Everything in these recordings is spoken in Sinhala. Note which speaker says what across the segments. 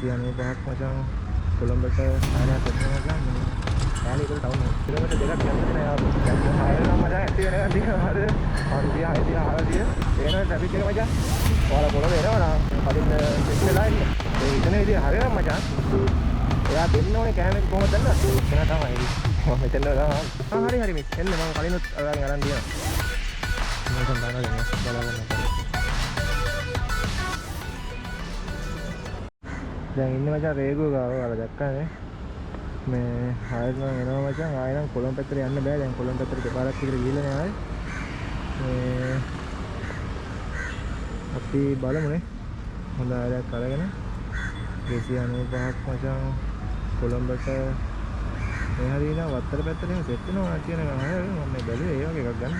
Speaker 1: 295ක් මචං කොළඹට ආරයක් කරනවා ගන්න. යාලි වල ටවුන් කිලෝමීටර් දෙකක් යන්න නෑ ආපු. දැන් හයරනම් මචං ඇති වෙනකන් දිනනවා හරිද? 500 600 එනවා ට්‍රැෆික් එක මචං. ඔයාලා කොළඹ එනවා නම් කලින් සෙට් වෙලා ඉන්න. ඒ ඉතන විදිය හරියනම් මචං. එයා දෙන්න ඕනේ කෑම එක කොහොමද දන්නවද? එතන තමයි. මම මෙතන තමයි. හරි මිස්. එන්න මම කලිනුත් ඔයාලගෙන් අරන් දිනවා. මම දැන් බලන්න. දැන් ඉන්නේ මචං රේගුව ගාව. ඔයාලා දැක්කනේ. මේ ආයෙත් මම එනවා මචං. ආයෙ නම් කොළඹ පැත්තට යන්න බෑ. දැන් කොළඹ පැත්තට දෙපාරක් විතර ගිහලා නෑ ආයෙ. මේ අපි බලමුනේ. හොඳ ආයෙත් අරගෙන 295ක් මචං කොළඹට මේ හරියන වත්තර පැත්තට එහෙම සෙට් වෙනවා කියන එක මම මේ බැලුවේ ඒ වගේ එකක් ගන්න.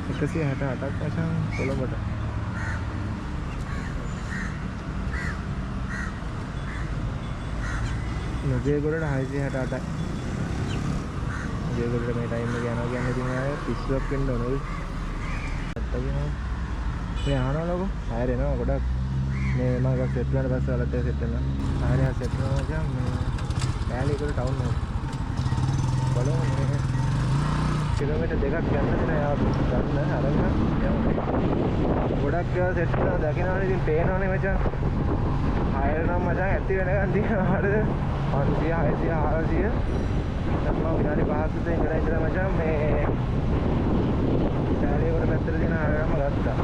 Speaker 1: 168ක් මචං කොළඹට. නදේගොඩට 668යි. නදේගොඩට මේ ටයිම් එක යනවා කියන්නේ ඉතින් ආයෙ පිස්සුවක් වෙන්න ඕනේ. මේ අහනවා ලොකෝ. ආයෙ එනවා ගොඩක්. මේ මම ගස් සෙට් වුණාට පස්සේ වලත් සෙට් වෙනවා. ආයෙ සෙට් වෙනවා මචං. මේ යාලි වල ටවුන් එක. බලමු මේ කිලෝමීටර් දෙකක් යන්න දෙන යාපු ගන්න අරගෙන යමු. ගොඩක් ඒවා සෙට් වෙනවා දකිනවනේ ඉතින් පේනවනේ මචං. ආයෙනම් මචං ඇති වෙනකන් දිනනවා හරිද? 500 600 700 මම විනාඩි 5ක් විතර ඉඳලා මචං මේ පැලියකට පැත්තට දින ආරම ගත්තා.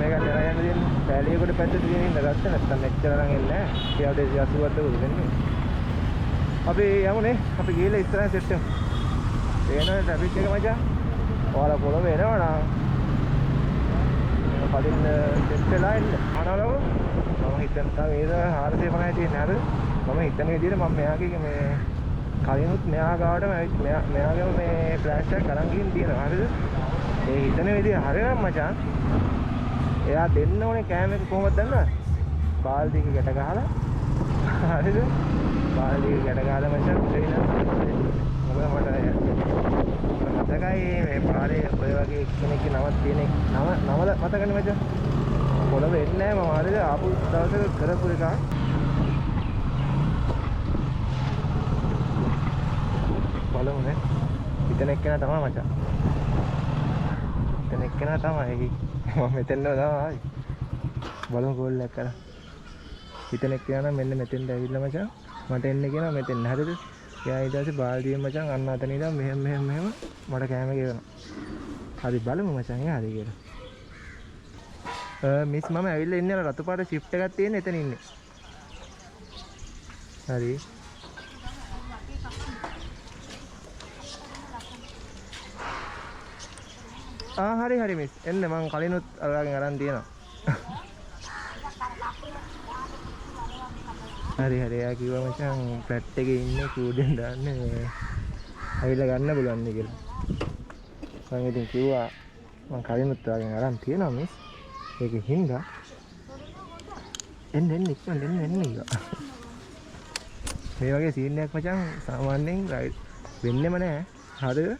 Speaker 1: මේක දරා යන්න දෙන්න පැලියකට පැත්තට දින ඉඳ ගත්තා නැත්තම් මෙච්චර නම් එන්නේ නැහැ. 280ක් දෙන්නේ. අපි යමුනේ. අපි ගිහලා ඉස්සරහ සෙට් වෙමු. එනවා ට්‍රැෆික් එක මචං. ඔයාලා කොළඹ එනවා නම් කලින් සෙට් වෙලා ඉන්න. අනලව මම හිතන තාම ඒක 450 තියෙන හරිද? මම හිතන විදිහට මම මෙයාගේ මේ කලිනුත් මෙයා ගාවට මෙයාගේම මේ ෆ්ලෑෂ් එකක් අරන් ගිහින් තියෙනවා හරිද? ඒ හිතන විදිහ හරියනම් මචං. එයා දෙන්න ඕනේ කෑම එක කොහොමද දන්නවද? බාල්දියක ගැට ගහලා හරිද? බාල්දියක ගැට ගහලා මචං දෙන්න. මොකද මට මතකයි මේ පාරේ ඔය වගේ කෙනෙක්ගේ නමක් තියෙන නම මතකනේ මචං. කොළඹ එන්නේ නැහැ මම හරිද? ආපු දවසක කරපු එකක්. බලමුනේ. හිතන එක්කෙනා තමයි මචං. හිතන එක්කෙනා තමයි. මම මෙතෙන්ද තමයි. බලමු කෝල් එකක් කරලා. හිතන එක්කෙනා නම් මෙන්න මෙතෙන්ද ඇවිල්ලා මචං. මට එන්න කියනවා මෙතෙන් හරිද? එයා ඊට පස්සේ බාල්දියෙන් මචං අන්න අතන ඉඳන් මෙහෙම මට කෑම ගෙවනවා. හරි බලමු මචං එයා හරි කියලා. මිස් මම ඇවිල්ලා ඉන්නේ අර රතු පාට ෂිෆ්ට් එකක් තියෙන එතන ඉන්නේ. හරි. හරි මිස්. එන්න මං කලිනුත් ඔයාලගෙන් අරන් තියෙනවා. හරි එයා කිව්වා මචං ෆ්ලැට් එකේ ඉන්නේ කූඩෙන් දාන්නේ ඇවිල්ලා ගන්න බලන්න කියලා. මම ඉතින් කිව්වා මං කලිනුත් ඔයාලගෙන් අරන් තියෙනවා මිස්. ඒකෙන් හින්දා එන්න ඉක්මනට එන්න කිව්වා. මේ වගේ සීන් එකක් මචං සාමාන්‍යයෙන් වෙන්නෙම නෑ. හරිද?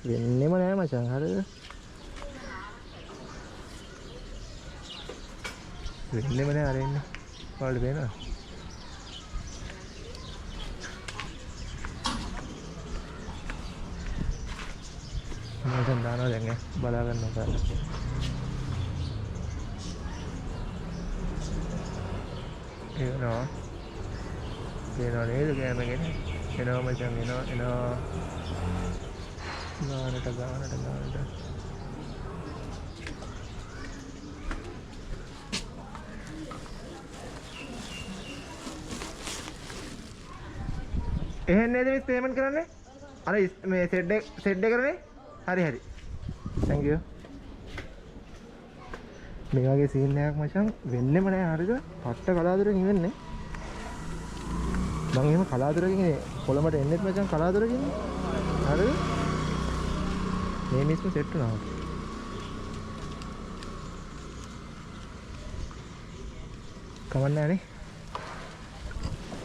Speaker 1: වෙන්නෙම නෑ මචං හරිද? වෙන්නෙම නෑ අර එන්න. ඔයාලට පේනවද? මම දානවා දැන් බලා ගන්න ඔයාලා. එනවා නේද කෑමගෙන? එනවා මචං එනවා. ගානට එහෙන් නේද මිස් පේමන්ට් කරන්නේ? අර මේ සෙට් එක කරන්නේ? හරි. thank you. මේ වගේ සීන් එකක් මචං වෙන්නෙම නෑ හරිද? පට්ට කලාතුරකින් ඉවෙන්නේ. මම එහෙම කලාතුරකින් කොළඹට එන්නෙත් මචං කලාතුරකින්. හරිද? මේ මිස්ම සෙට් වුණා. කවන්න නෑනේ.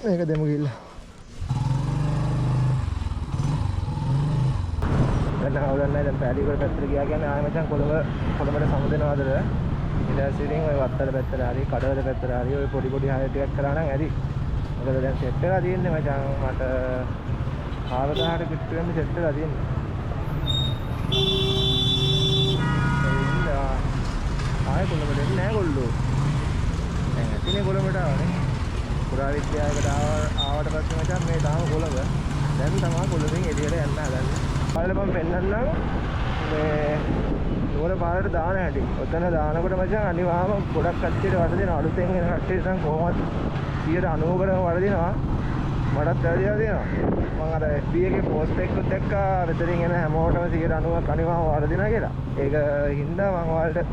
Speaker 1: මේක දෙමු ගිහිල්ලා. දැන් අවුලක් නැහැ. දැන් පැලිවල පැත්තට ගියා කියන්නේ ආයෙ මචං කොළඹට සමුදෙනවද? ඊට පස්සේ ඉතින් ඔය වත්තල පැත්තට හරි කඩවල පැත්තට හරි ඔය පොඩි පොඩි හාය ටිකක් කරා නම් ඇති. මොකද දැන් සෙට් වෙලා තියෙන්නේ මචං මට 4000ට කිට්ටු වෙන්න සෙට් වෙලා තියෙන්නේ. ආයෙ කොළඹ දෙන්නේ නැහැ කොල්ලෝ. දැන් ඇතිනේ කොළඹට ආවනේ. පුරා විද්‍යාලයකට ආවට පස්සේ මචං මේ තාම කොළඹ. දැන් තමයි කොළඹෙන් එළියට යන්න හදන්නේ. බලන්න මම පෙන්නන්නම් මේ නුවර පාරට දාන හැටි. ඔතන දානකොට මචං අනිවාර්යම ගොඩක් කට්ටියට වරදිනවා. අලුතෙන් එන කට්ටියට නම් කොහොමද 90%කට වරදිනවා. මටත් වැරදිලා තියෙනවා. මම අර FB එකේ පෝස්ට් එකක් දැක්කා මෙතනින් එන හැමෝටම 90%ක් අනිවාර්යම වරදිනවා කියලා. ඒක හින්දා මම ඔයාලට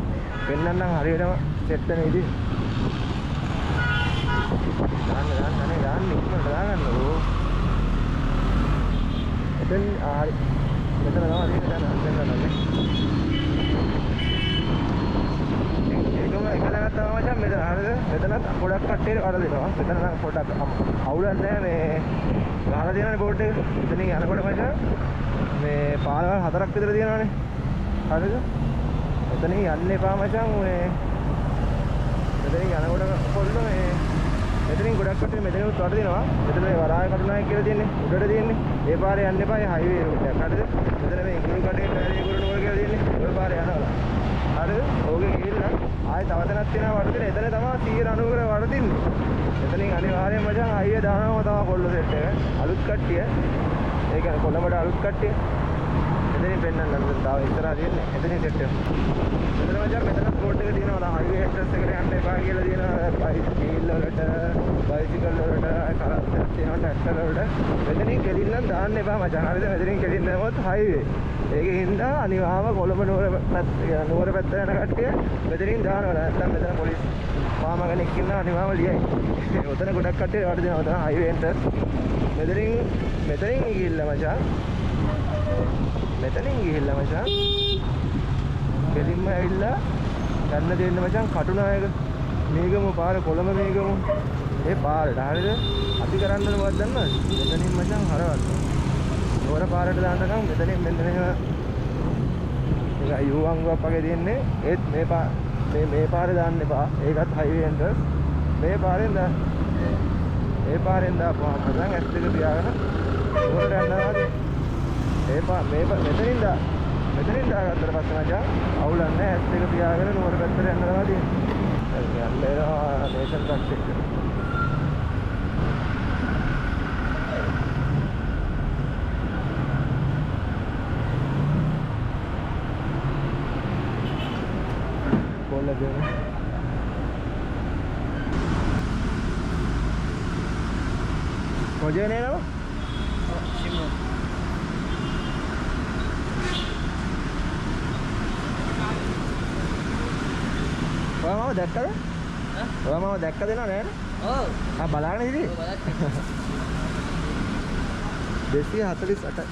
Speaker 1: පෙන්නන්නම් හරියටම සෙට් වෙන විදිහ. දාන්න ඉක්මනට දාගන්නකෝ. එතෙන් හරි මෙතන තමයි තියෙන්නේ දැන් පෙන්නන්නේ. ඒකම එකලකට තමයි මචං මෙතන හරියද? මෙතනත් ගොඩක් කට්ටියට වරදිනවා. මෙතන නම් පොඩක් අවුලක් නැහැ මේ ගහලා තියෙනනේ බෝඩ් එක. එතනින් යනකොට මචං මේ පාරවල් 4ක් විතර තියෙනවානේ. හරිද? එතනින් යන්න එපා මචං මේ මෙතනින් යනකොට කොල්ලෝ මේ මෙතනින් ගොඩක් කට්ටිය මෙතනින්වත් වරදිනවා. මෙතන මේ වරාය කටුනායක කියලා තියෙන්නේ උඩට තියෙන්නේ. ඒ පාරේ යන්න එපා. ඒ හයිවේ රූට් එක. හරිද? මෙතන මේ ඉඟුරු කඩේ පැලේ ඉඟුරු නෝල් කියලා තියෙන්නේ. ඔය පාරේ යනවා. හරිද? ඕකේ ගිහිල්ලා ආයෙ තව තැනක් තියෙනවා වරදින. එතන තමයි 190 කර වරදින්නේ. එතනින් අනිවාර්යයෙන්ම මචං හයිවේ දානවා තමයි කොල්ලෝ සෙට් එක. අලුත් කට්ටිය. ඒ කියන්නේ කොළඹට අලුත් කට්ටිය. එතනින් පෙන්නන්න තව ඉස්සරහා තියෙන්නේ. එතනින් සෙට් එක. මෙතන මචං මෙතන බෝඩ් එක තියෙනවා. හයිවේ ඇක්සස් එකට යන්න එපා කියලා තියෙනවා. බයිසිකල් වලට බයිසිකල් වලට කරත් තියෙනවා ට්‍රැක්ටර් වලට. මෙතනින් කෙලින්නම් දාන්න එපා මචං. හරිද? මෙතනින් කෙලින් දැම්මොත් හයිවේ. ඒකේ හින්දා අනිවාර්යම කොළඹ නුවර පැත්ත යන කට්ටිය මෙතනින් දානවා. නැත්නම් මෙතන පොලිස් මාමා කෙනෙක් ඉන්නවා අනිවාර්යම ලියයි. ඔතන ගොඩක් කට්ටිය වරදිනවා. ඔතන හයිවේ එන්ටර්. මෙතනින් ගිහිල්ලා මචං. මෙතනින් ගිහිල්ලා මචං. කෙලින්ම ඇවිල්ලා ගන්න දෙන්න මචං කටුනායක මේගම පාර කොළඹ මේගම ඒ පාරට හරියද? අපි කරන්න මොකක්ද දන්නවද? මෙතනින් මචං හරවන්න. නුවර පාරට දාන්නකම් මෙතනින් මෙන්න මෙහෙම ඒක යුවංගුවක් වගේ තියෙන්නේ. ඒත් මේ පාරේ දාන්න එපා. ඒකත් හයිවේ එන්ටර්. මේ පාරෙන් දාපුවාම මචං S2 තියාගෙන නුවරට යනවා. මෙතනින් දාගත්තට පස්සේ මචං අවුලක් නැහැ. S2 තියාගෙන නුවර පැත්තට යන්න තමයි තියෙන්නේ. හරි යන්න එනවා නේෂන් ට්‍රක් එක. කොල්ලගෙන කොජේ නේද? සිම්මු ඔයා මම දැක්කද? ඔයා මම දැක්ක දෙනව නේද? ඔව්. ආ බලාගෙන ඉතින්. ඔව් බලන්න. 248.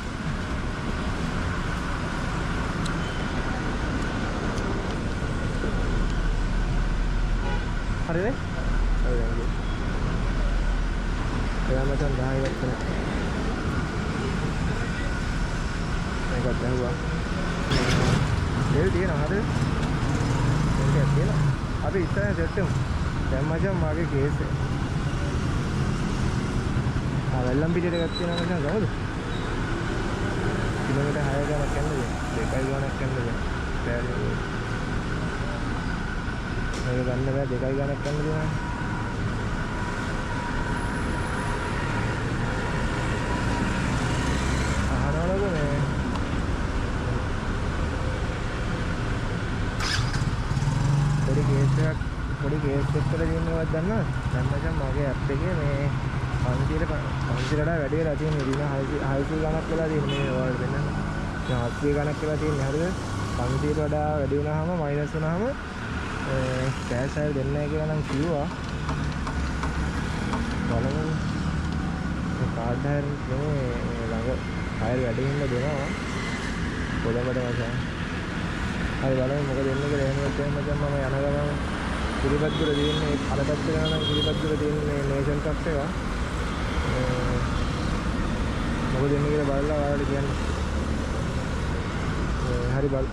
Speaker 1: හරිනේ? හරි දැන්. එයා මචං 10 ඉවත් කරා. මේකත් දැහුවා. ඒක තියෙනවා හරිද? ඒක තියෙනවා. අපි ඉස්සරහ සෙට් එකමු. දැන් මචං මාගේ කේස් එක. වෙල්ලම් පිටියට එකක් තියෙනවා මචං ගමද? කිලෝමීටර් 6 ගණක් යන්නද? 2 ගණක් යන්නද? බෑනේ. මේක ගන්න බෑ 2 ගණක් යන්න දෙනවා. අහනවලු මේ පොඩි කේස් එකක් කියලා තියෙනවද දන්නවද? දැන් මචං මගේ ඇප් එකේ මේ 500ට වඩා වැඩි වෙලා තියෙන දින 600 ගණක් වෙලා තියෙන මේ ඔයාලට දෙන්න. දැන් 700 ගණක් වෙලා තියෙන්නේ හරිද? 500ට වඩා වැඩි වුණාම මයිනස් වුණාම කෑෂ් අය දෙන්නේ නැහැ කියලා නම් කිව්වා. බලමු. මේ කාඩ් හයර් නේ ළඟ හයර් වැඩි වෙන්න දෙනවා. කොළඹට මචං. හරි බලමු මොකද වෙන්නේ කියලා. එහෙම නැත්නම් මචං මම යන ගමන් කිරිබත්දුර තියෙන්නේ අර පැත්තට යනවා නම් කිරිබත්දුර තියෙන්නේ නේෂන් ට්‍රක් එක. මොකද වෙන්නේ කියලා බලලා ඔයාලට කියන්න. හරි බල